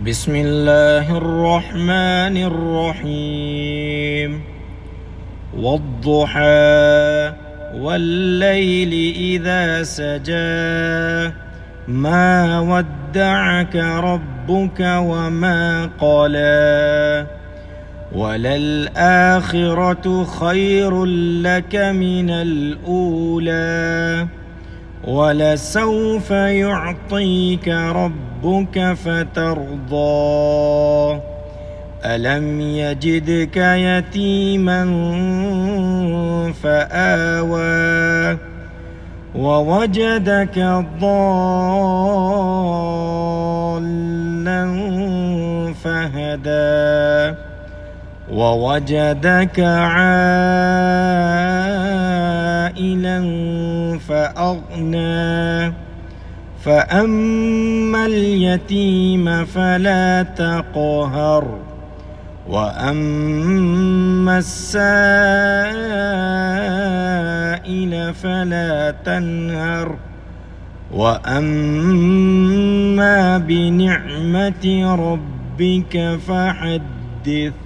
بسم الله الرحمن الرحيم والضحى والليل إذا سجى ما ودعك ربك وما قلى وللآخرة خير لك من الأولى ولسوف يعطيك ربك فترضى ألم يجدك يتيما فآوى ووجدك ضالا فهدى ووجدك عائلا فأغنى فأما اليتيم فلا تقهر وأما السائل فلا تنهر وأما بنعمة ربك فحدث.